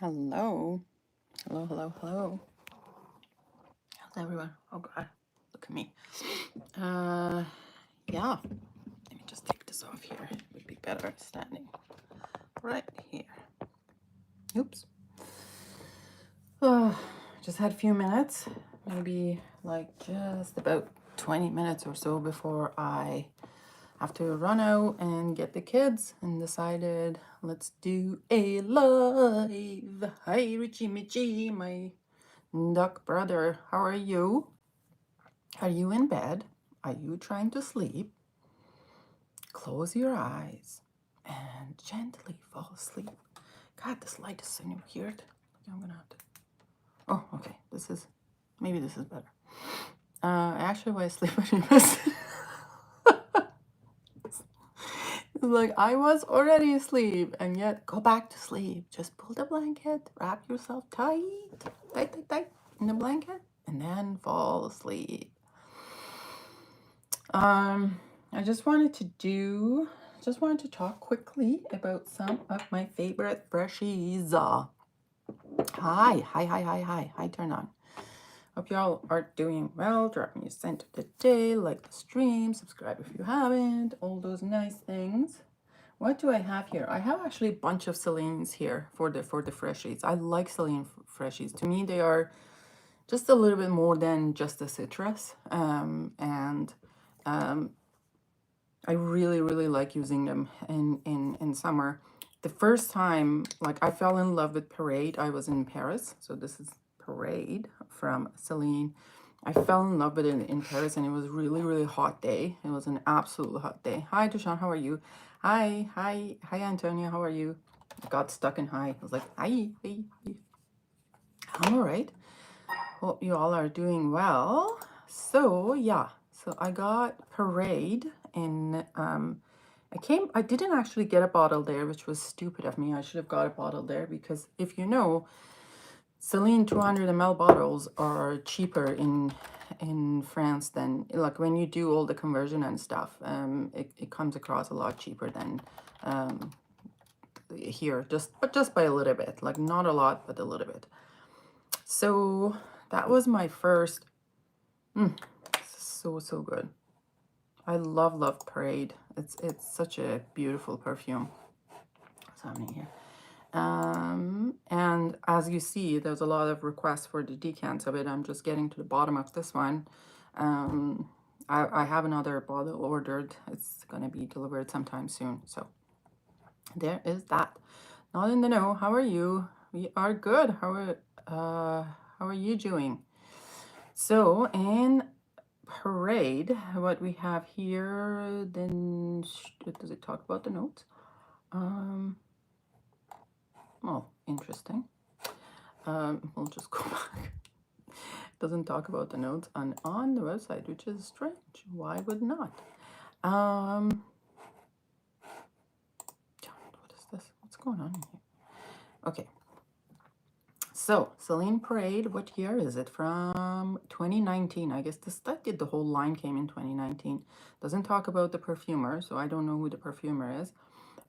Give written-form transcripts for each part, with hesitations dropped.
Hello. Hello, hello, hello. How's everyone? Oh god, look at me. Yeah. Let me just take this off here. It would be better standing right here. Oops. Just had a few minutes, maybe like just about 20 minutes or so before I have to run out and get the kids, and decided let's do a live. Hi Richie Michi, my duck brother. How are you? Are you in bed? Are you trying to sleep? Close your eyes and gently fall asleep. God, this light is so weird. I'm gonna have to. Oh, okay. Maybe this is better. Actually, when I sleep, it's like I was already asleep, and yet go back to sleep. Just pull the blanket, wrap yourself tight, tight in the blanket, and then fall asleep. I just wanted to talk quickly about some of my favorite freshies. Hi, turn on. Hope y'all are doing well. Drop me a cent of the day, like the stream, subscribe if you haven't, all those nice things. What do I have here? I have actually a bunch of Celines here for the freshies. I like Celine freshies. To me, they are just a little bit more than just a citrus. I really like using them in summer. The first time, like, I fell in love with Parade. I was in Paris, so this is Parade from Celine. I fell in love with it in Paris, and it was really hot day. It was an absolute hot day. Hi, Dushan, how are you? Hi, Antonia, how are you? I got stuck in hi. I was like, hi. I'm all right. Hope you all are doing well. So yeah, so I got Parade in I didn't actually get a bottle there, which was stupid of me. I should have got a bottle there, because if you know, Celine 200 ml bottles are cheaper in France than, like, when you do all the conversion and stuff, it comes across a lot cheaper than here, but just by a little bit, like not a lot, but a little bit. So that was my first. So good. I love Parade. It's such a beautiful perfume. What's happening here? And as you see, there's a lot of requests for the decants of it. I'm just getting to the bottom of this one. I have another bottle ordered. It's gonna be delivered sometime soon. So there is that. Not in the know. How are you? We are good. How are you doing? So in Parade, what we have here, then does it talk about the notes? Oh, interesting. We'll just go back. It doesn't talk about the notes on the website, which is strange. Why would not? What is this? What's going on here? Okay. So, Celine Parade, what year is it? From 2019. I guess the whole line came in 2019. Doesn't talk about the perfumer, so I don't know who the perfumer is.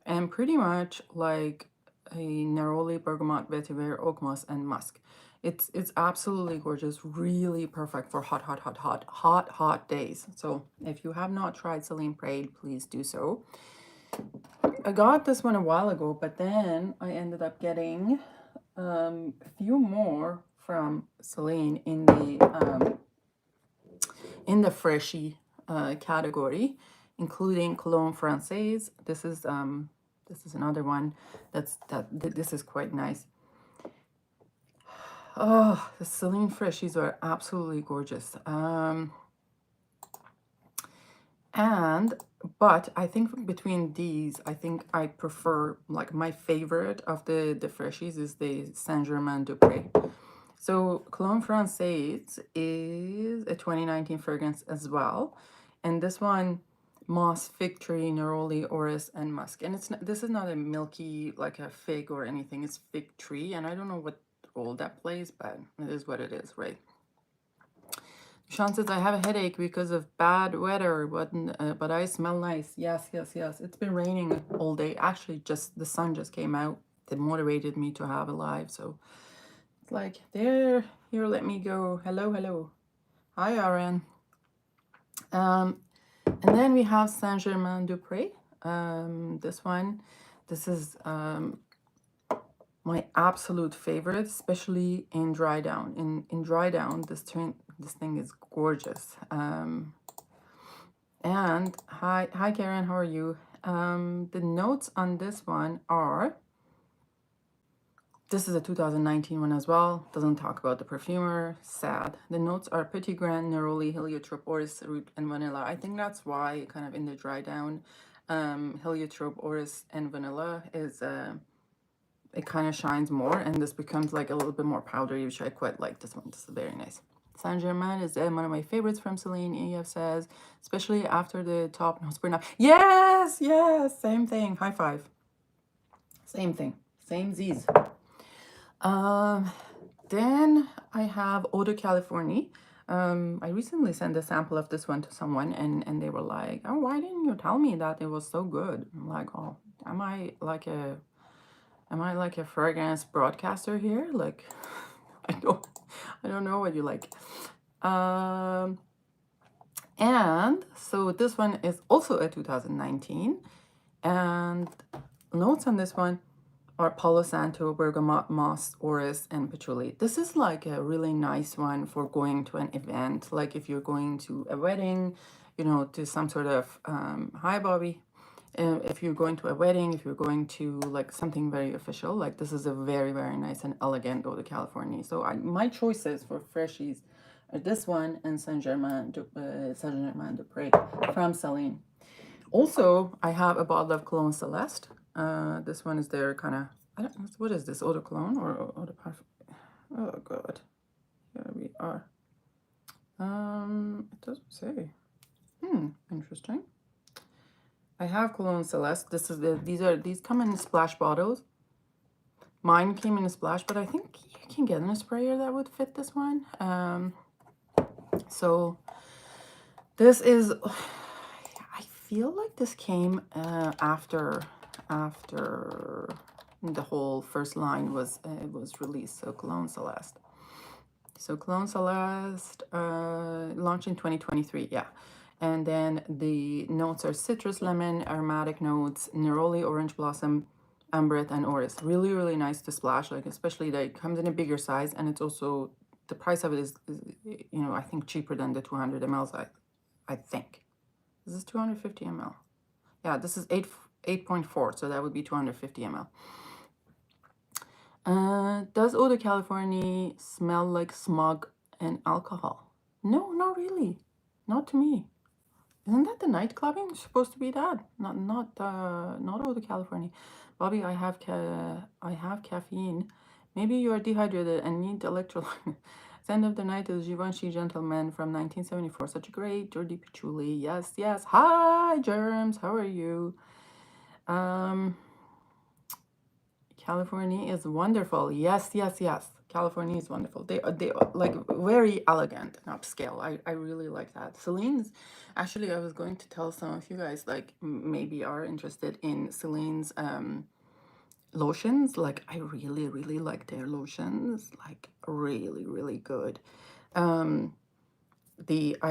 And pretty much like a Neroli, Bergamot, Vetiver, Oak Moss, and Musk. It's absolutely gorgeous, really perfect for hot days. So if you have not tried Celine Parade, please do so. I got this one a while ago, but then I ended up getting a few more from Celine in the freshie category, including Cologne Française. This is another one this is quite nice. Oh, the Celine Freshies are absolutely gorgeous. But I think between these, I think I prefer, like, my favorite of the Freshies is the Saint Germain du Pré. So Cologne Française is a 2019 fragrance as well, and this one, moss, fig tree, neroli, orris, and musk. And this is not a milky, like a fig or anything. It's fig tree, and I don't know what role that plays, but it is what it is, right? Sean says, I have a headache because of bad weather, but I smell nice. Yes. It's been raining all day. Actually, just the sun just came out it motivated me to have a live. So it's like, there, here, let me go. Hello, hello. Hi, Aaron. And then we have Saint-Germain-des-Prés. This is my absolute favorite, especially in dry down. In dry down, this thing is gorgeous. And hi Karen, how are you? The notes on this one are, this is a 2019 one as well. Doesn't talk about the perfumer. Sad. The notes are Petit Grain, Neroli, Heliotrope, Orris, Root, and Vanilla. I think that's why kind of in the dry down, Heliotrope, Orris, and Vanilla is it kind of shines more, and this becomes like a little bit more powdery, which I quite like. This one. This is very nice. Saint Germain is one of my favorites from Celine. EF says, especially after the top notes burn up. Yes, yes, same thing. High five. Same thing. Same Z's. Then I have Eau de Californie. I recently sent a sample of this one to someone, and they were like, "Oh, why didn't you tell me that it was so good?" I'm like, "Oh, am I like a fragrance broadcaster here? Like, I don't know what you like." And so this one is also a 2019, and notes on this one are Palo Santo, Bergamot, Moss, Orris, and Patchouli. This is like a really nice one for going to an event, like if you're going to a wedding, you know, to some sort of hi Bobby. If you're going to a wedding, if you're going to like something very official, like this is a very, very nice and elegant Eau de Californie. So my choices for Freshies are this one and Saint-Germain-des-Prés from Celine. Also, I have a bottle of Cologne Celeste. This one is their kind of, I don't know, what is this, Eau de Cologne or Eau de Parfum? Oh God, here we are. It doesn't say. Interesting. I have Cologne Celeste. This is these come in splash bottles. Mine came in a splash, but I think you can get in a sprayer that would fit this one. So this is, I feel like this came after the whole first line was released. So Cologne Celeste. So Cologne Celeste launched in 2023. Yeah. And then the notes are citrus, lemon, aromatic notes, neroli, orange blossom, ambrette, and orris. Really, really nice to splash, like especially that it comes in a bigger size, and it's also, the price of it is you know, I think cheaper than the 200 ml. I think. Is this 250 ml? Yeah, this is 8.4, so that would be 250 ml. Does Eau de Californie smell like smog and alcohol? No, not really. Not to me. Isn't that the night clubbing? It's supposed to be that. Not Eau de Californie. Bobby, I have caffeine. Maybe you are dehydrated and need electrolyte. End of the Night is Givenchy Gentleman from 1974. Such a great Jordi Patchouli. Yes, yes. Hi, Germs. How are you? California is wonderful. Yes, yes, yes. California is wonderful. They are like very elegant and upscale. I really like that. Celine's, actually, I was going to tell some of you guys, like maybe are interested in Celine's lotions. Like I really, really like their lotions. Like really, really good. I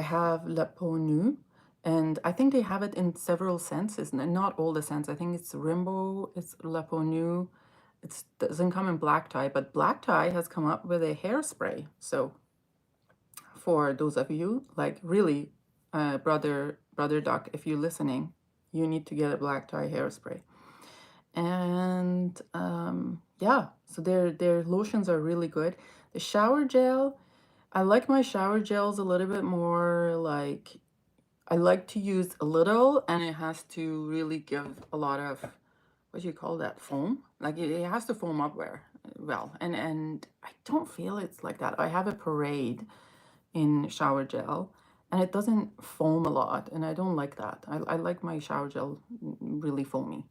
have La Peau Nue, and I think they have it in several scents. Not all the scents. I think it's Rainbow, it's La Peau Nue. It doesn't come in black tie, but black tie has come up with a hairspray. So for those of you, like really, brother Duck, if you're listening, you need to get a black tie hairspray. And yeah, so their lotions are really good. The shower gel, I like my shower gels a little bit more like, I like to use a little, and it has to really give a lot of, what do you call that, foam? Like it has to foam up well, and I don't feel it's like that. I have a Parade in shower gel, and it doesn't foam a lot, and I don't like that. I like my shower gel really foamy.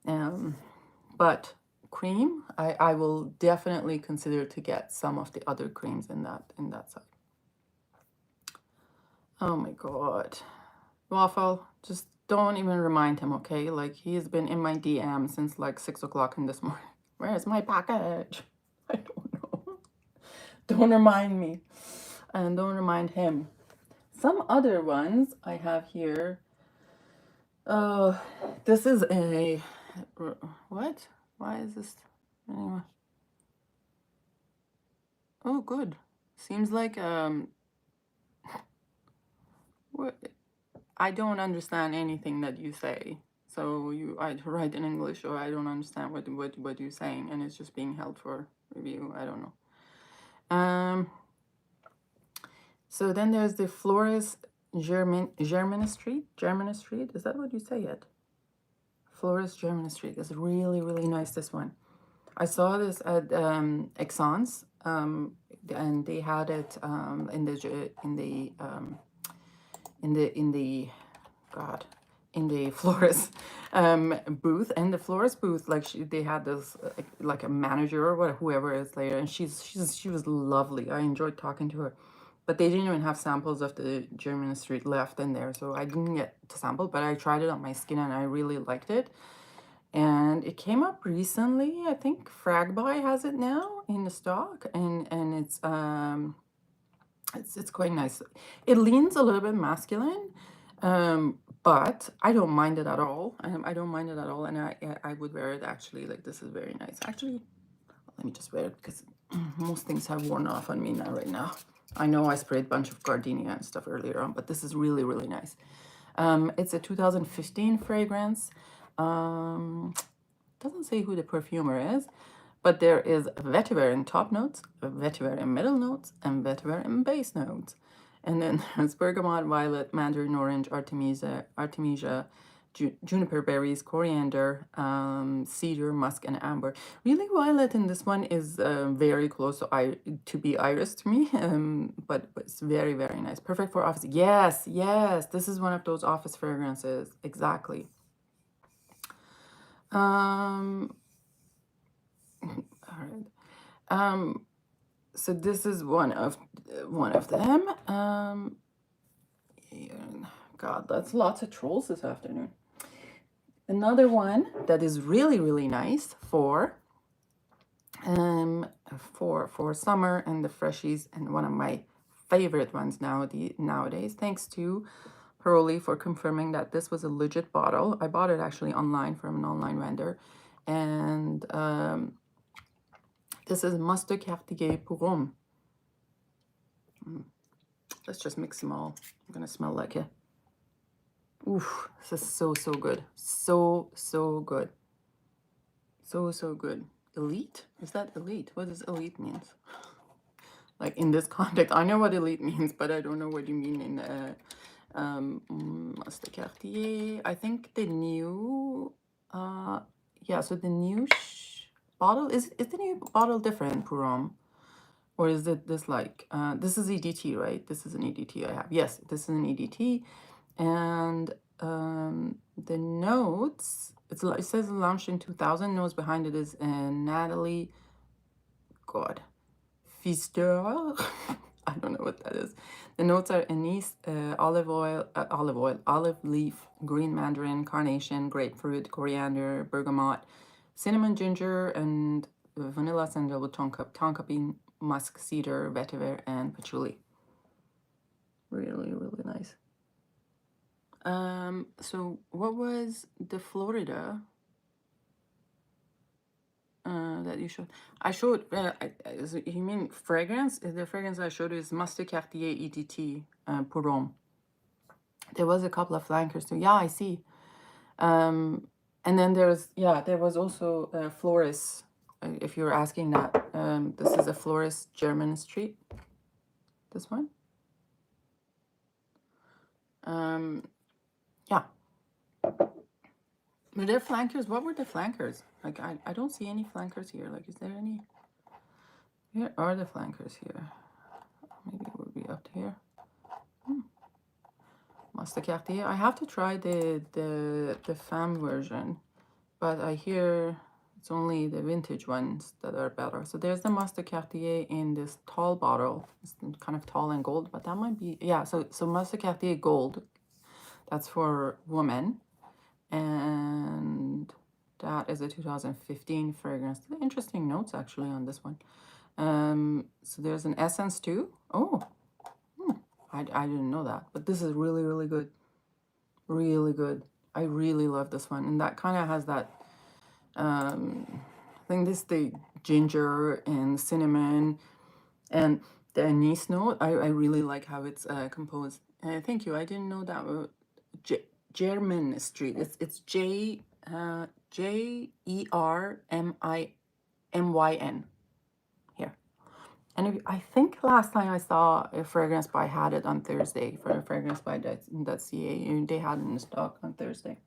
But cream, I will definitely consider to get some of the other creams in that side. Oh my God. Waffle, just don't even remind him, okay? Like, he has been in my DM since like 6 o'clock in this morning. Where's my package? I don't know. Don't remind me. And don't remind him. Some other ones I have here. Oh, this is a... What? Why is this? Anyway. Oh, good. Seems like what? I don't understand anything that you say. So I write in English, or I don't understand what you're saying, and it's just being held for review. I don't know. So then there's the Florist German Street. Is that what you say it? Florist German Street is really, really nice. This one, I saw this at Exxon's, and they had it in the florist booth. And the florist booth, like they had this like a manager or whoever is there, and she was lovely. I enjoyed talking to her, but they didn't even have samples of the German Street left in there, so I didn't get to sample, but I tried it on my skin and I really liked it. And it came up recently. I think Fragby has it now in the stock, and it's quite nice. It leans a little bit masculine, but I don't mind it at all. I don't mind it at all, and I would wear it actually. Like, this is very nice. Actually, let me just wear it because most things have worn off on me now right now. I know I sprayed a bunch of gardenia and stuff earlier on, but this is really, really nice. It's a 2015 fragrance. Doesn't say who the perfumer is, but there is vetiver in top notes, vetiver in middle notes, and vetiver in base notes. And then there's bergamot, violet, mandarin orange, artemisia, juniper berries, coriander, cedar, musk, and amber. Really, violet in this one is very close to be iris to me, but it's very, very nice. Perfect for office. Yes, yes, this is one of those office fragrances. Exactly. All right. So this is one of them. God, that's lots of trolls this afternoon. Another one that is really, really nice for summer, and the FRESHIES, and one of my favorite ones nowadays, thanks to Pearly for confirming that this was a legit bottle. I bought it actually online from an online vendor, and this is Mitra-et-le-Parfum pour homme. Let's just mix them all. I'm gonna smell like it. Oof, this is so good. So good. So good. Elite? Is that elite? What does elite means? Like, in this context, I know what elite means, but I don't know what you mean in Mitra-et-le-Parfum. I think the new yeah, so the new bottle is the new bottle different, Purom? Or is it this, like, this is EDT, right? This is an EDT I have. Yes, this is an EDT. And the notes, it says launched in 2000. Notes behind it is Natalie, God, Fister. I don't know what that is. The notes are anise, olive leaf, green mandarin, carnation, grapefruit, coriander, bergamot, cinnamon, ginger, and vanilla sandalwood, tonka bean, musk, cedar, vetiver, and patchouli. Really, really nice. So what was the Florida that you showed? I showed, you mean fragrance? The fragrance I showed is Mitra-et-le-Parfum EDT pour homme. There was a couple of flankers too. Yeah, I see. And then there was also Florist, if you're asking that. This is a Florist German Street. This one. Yeah. Were there flankers? What were the flankers? Like, I don't see any flankers here. Like, is there any? Where are the flankers here? Maybe it would be up here. Mitra-et-le-Parfum. I have to try the femme version, but I hear it's only the vintage ones that are better. So there's the Mitra-et-le-Parfum in this tall bottle. It's kind of tall and gold, but that might be, yeah. So Mitra-et-le-Parfum gold, that's for women. And That is a 2015 fragrance. Interesting notes actually on this one. So there's an essence too. Oh, I didn't know that, but this is really, really good. Really good. I really love this one. And that kind of has that, I think this the ginger and cinnamon and the anise note. I really like how it's composed. Thank you. I didn't know that. German Street. It's Jermyn here. And I think last time I saw a Fragrance By had it on Thursday for FragranceBy.ca. They had it in stock on Thursday.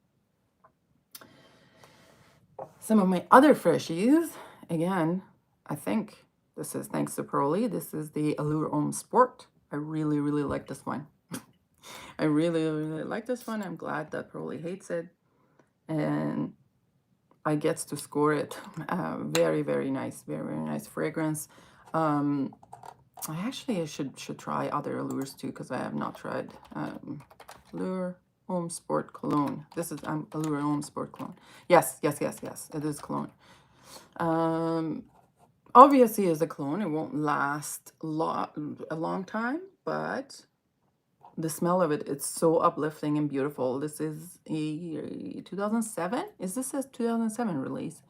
Some of my other freshies, again, I think this is thanks to Pearly. This is the Allure Homme Sport. I really, really like this one. I really, really like this one. I'm glad that Pearly hates it. And I get to score it. Very, very nice. Very, very nice fragrance. I actually should try other Allures too, because I have not tried Allure Homme Sport Cologne. This is Allure Homme Sport Cologne. Yes. It is cologne. Obviously, as a cologne, it won't last a long time, but the smell of it, it's so uplifting and beautiful. This is a 2007. Is this a 2007 release?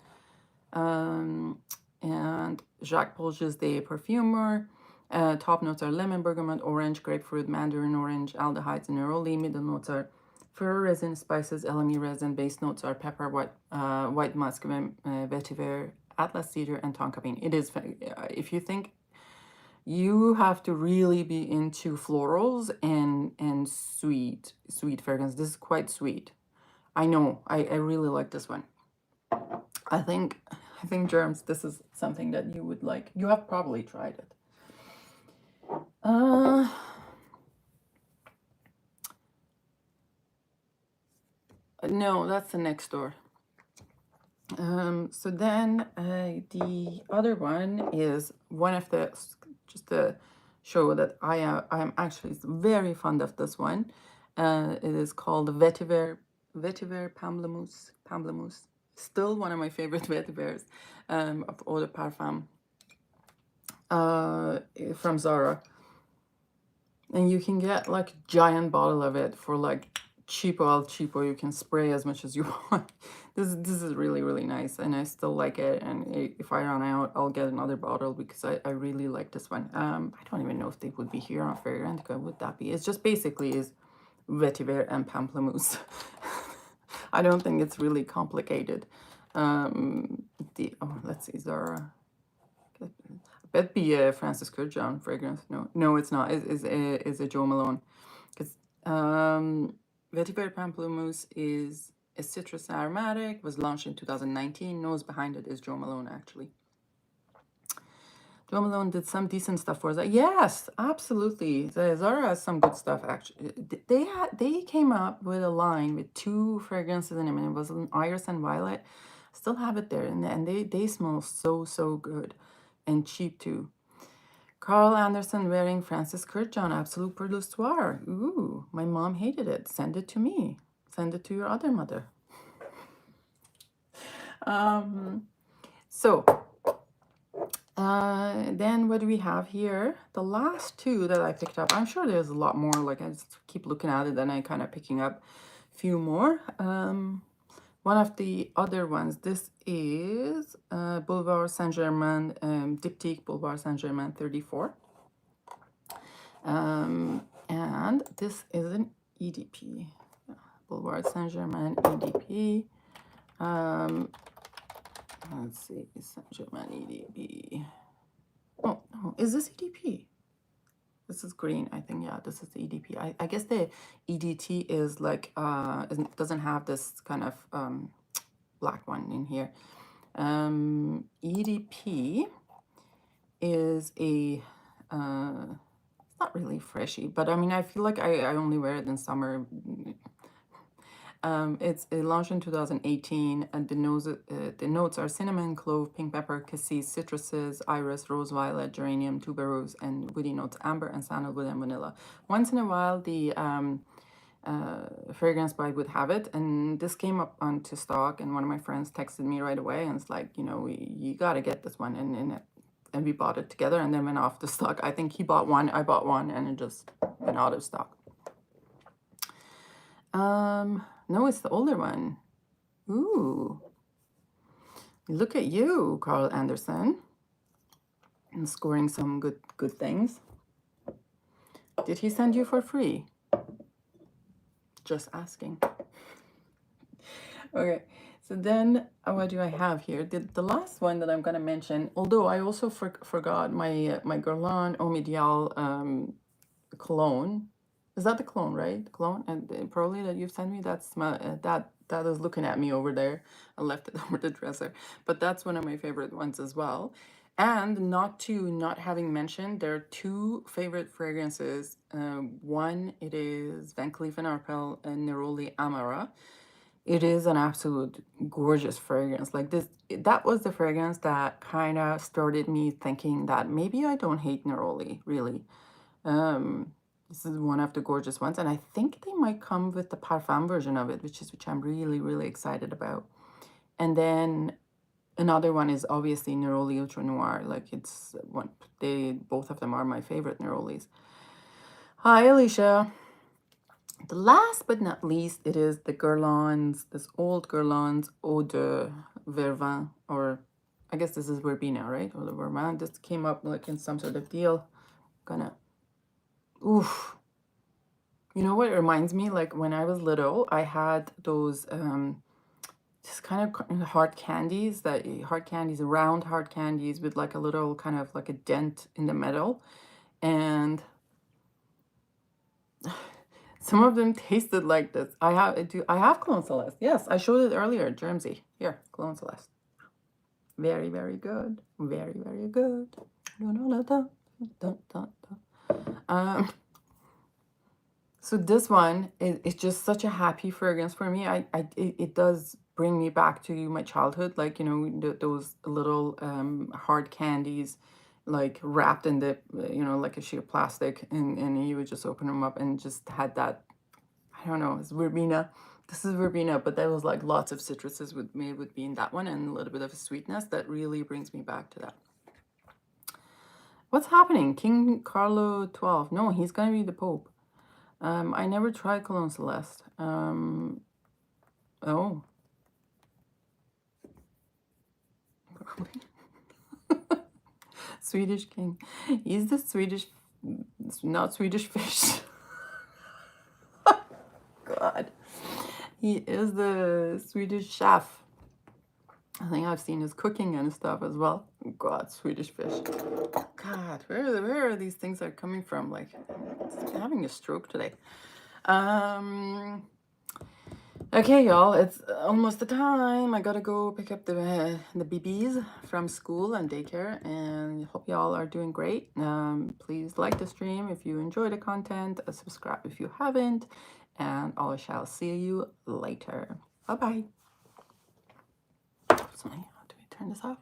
And Jacques Polge's the perfumer. Top notes are lemon, bergamot, orange, grapefruit, mandarin orange, aldehydes, and neroli. Middle notes are fir resin, spices, elemi resin. Base notes are pepper, white musk, vetiver, atlas cedar, and tonka bean. It is, if you think you have to really be into florals and sweet fragrance. This is quite sweet. I know. I really like this one. I think Germs, this is something that you would like. You have probably tried it. No, that's the next door. So then the other one is one of the, just to show that I am actually very fond of this one. It is called Vetiver Pamplemousse. Still one of my favorite vetivers of Eau de Parfum from Zara. And you can get like a giant bottle of it for like cheapo. You can spray as much as you want. This is really, really nice, and I still like it. And if I run out, I'll get another bottle because I really like this one. I don't even know if they would be here on Fragrantica. Would that be? It's just basically is vetiver and pamplemousse. I don't think it's really complicated. Let's see, Zara. I bet be a Francis Kurkdjian fragrance. No, it's not. It's a Jo Malone. Because Vetiver Pamplemousse is a citrus aromatic, was launched in 2019. Nose behind it is Jo Malone, actually. Jo Malone did some decent stuff for us. Yes, absolutely. Zara has some good stuff, actually. They came up with a line with 2 fragrances in them, and it was an iris and violet. Still have it there, and they smell so good and cheap too. Carl Anderson wearing Francis Kurkdjian Absolute Pour le Soir. Ooh, my mom hated it. Send it to me. Send it to your other mother. Then what do we have here? The last 2 that I picked up. I'm sure there's a lot more. Like, I just keep looking at it and I kind of picking up a few more. One of the other ones, this is Boulevard Saint-Germain, Diptyque Boulevard Saint-Germain 34. And this is an EDP. Boulevard Saint-Germain EDP. Let's see, Saint-Germain EDP. Oh, no, is this EDP? This is green, I think. Yeah, this is the EDP. I guess the EDT is like, doesn't have this kind of black one in here. EDP is a, it's not really freshy, but I mean, I feel like I only wear it in summer. It launched in 2018, and the notes are cinnamon, clove, pink pepper, cassis, citruses, iris, rose violet, geranium, tuberose, and woody notes, amber and sandalwood and vanilla. Once in a while, the fragrance by Would Have It, and this came up onto stock, and one of my friends texted me right away and it's like, you know, you got to get this one, and we bought it together, and then went off the stock. I think he bought one, I bought one, and it just went out of stock. No, it's the older one. Ooh, look at you, Carl Anderson, and scoring some good things. Did he send you for free? Just asking. Okay, so then what do I have here? The last one that I'm going to mention, although I also forgot my my Guerlain Eau Medial cologne. Is that the cologne, right? The cologne and probably that you've sent me. That's my that is looking at me over there. I left it over the dresser, but that's one of my favorite ones as well. And not having mentioned, there are two favorite fragrances. One, it is Van Cleef & Arpels and Neroli Amara. It is an absolute gorgeous fragrance. Like this, that was the fragrance that kind of started me thinking that maybe I don't hate Neroli, really. This is one of the gorgeous ones, and I think they might come with the Parfum version of it, which I'm really, really excited about. And then another one is obviously Neroli Ultra Noir. Like it's one, both of them are my favorite Nerolis. Hi, Alicia. The last but not least, it is the Guerlain's, this old Guerlain's Eau de Vervin, or I guess this is Verbena, right? Or the Vervin. This came up like in some sort of deal. Gonna, oof. You know what it reminds me? Like when I was little, I had those just kind of hard candies, round hard candies with like a little kind of like a dent in the middle. And some of them tasted like this. I have Cologne Celeste. Yes, I showed it earlier, Germsy. Here, Cologne Celeste. Very, very good. Very, very good. So this one is just such a happy fragrance for me. It does bring me back to my childhood, like, you know, those little hard candies, like wrapped in the, you know, like a sheet of plastic, and you would just open them up and just had that, I don't know, it's verbena. This is verbena, but there was like lots of citruses would be in that one, and a little bit of a sweetness that really brings me back to that. What's happening? King Carlo 12. No, he's gonna be the Pope. I never tried Cologne Celeste. Oh. Swedish king. He's the Swedish, not Swedish fish. God. He is the Swedish chef. I think I've seen his cooking and stuff as well. God, Swedish fish. God, where are these things are coming from? Like, I'm having a stroke today. Okay, y'all, it's almost the time. I gotta go pick up the BBs from school and daycare, and hope y'all are doing great. Please like the stream if you enjoy the content, subscribe if you haven't, and I shall see you later. Bye-bye. How do we turn this off?